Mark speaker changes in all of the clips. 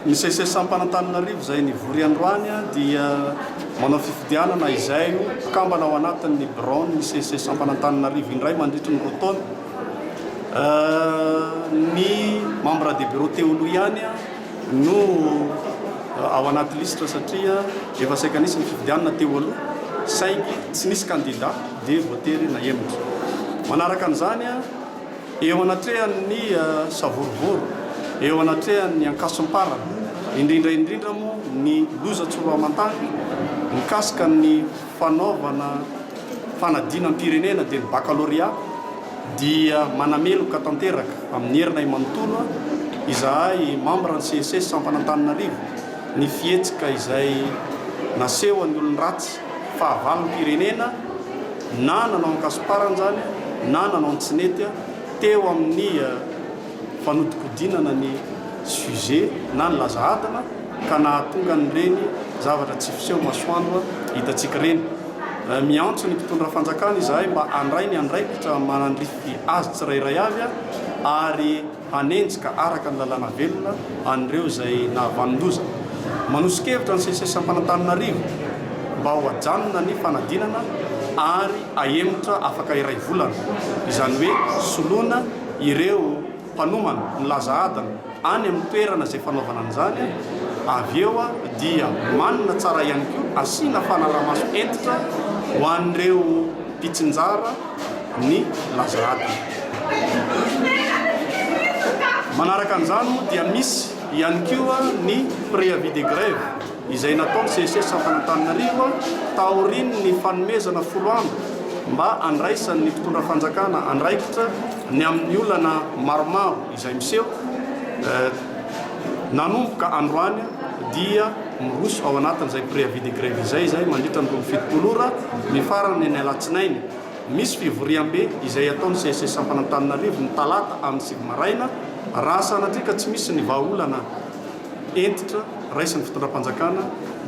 Speaker 1: Ny CC-Antananarivo izay nivory androany dia manao fifidianana izay kambana ao anatin'ny Brown ny CC-Antananarivo indray mandritra ny roa taona. Ny membre de bureau teo aloha ihany no ao anaty listre satria efa saika nisy ny fifidianana teo aloha saingy tsy nisy candidat dia voatery na emitra. Manaraka an'izany eo anatrehan'ny Savorovoro, eo anatrehan'ny Ankasomparana, indrindra moa ny loza Tsoroamantany mikasika ny fanaovana fanadinam-pirenena dia ny baccalauréat dia manameloka tanteraka amin'ny herina manontolo izahay membre ny CC-Antananarivo ny fihetsika izay naseho ny olon-dratsy fahavalon'ny pirenena na nanao Ankasomparana zany na nanao Tsinety teo amin'ny fanodikodinana ny sujet na ny laza adana ka nahatonga n'ireny zavatra tsy fiseho masoandro hitatsika reny. Miantso ny mpitondra fanjakana izahay mba andray ny andraikitra manandrify azy tsirairay avy ary hanenjika araka ny lalàna velona an'ireo izay nahavanondoza. Manosika-hevitra ny CC-Antananarivo mba ho ajanona ny fanadinana ary ahemitra afaka iray volana, izany hoe soloana ireo mpanomana ny laza adana any amin'ny toerana izay fanaovana an'izany, avy eo dia manina tsara ihany koa asiana fanalamaso entitra ho an'ireo mpitsinjara ny laza adana. Manaraka an'izany moa dia misy ihany koa ny préavis de grève izay nataony CC-Antananarivo taoriny ny fanomezana 10 andro mba andraisan'ny mpitondra fanjakana andraikitra ny amin'ny olana maromaro izay miseho nanomboka androany dia miroso ao anatin'izay préavis de grève izay mandritra ny 17 ora ny farany ny alatsinainy. Misy fivoriam-be izay ataony CC-Antananarivo ny talata amin'ny 9 maraina raha sanatrika tsy misy ny vahaolana entitra raisin'ny fitondram-panjakana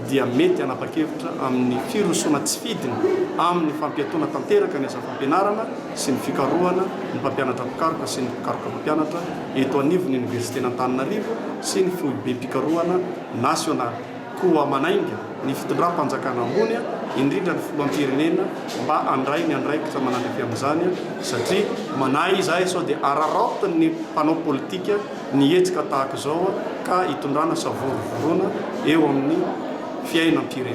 Speaker 1: dia mety hanapa-kevitra amin'ny firosoana tsy fidiny amin'ny fampiatoana tanteraka ny asa fampianarana sy ny fikarohana ny mpampianatra pikaroka sy ny pikaroka mpampianatra eto anivon'ny Université Antananarivo sy ny foibe mpikarohana nasionaly koa manainga ny fitondram-panjakana ambony indrindra ny filoham-pirenena mba andray ny andraikitra manandrify amin'izany satria manahy izahay sao dia araraotiny ny mpanao politika ny hetsika tahaka izao ka hitondrana savorovoroana eo amin'ny fiainam-pirenena.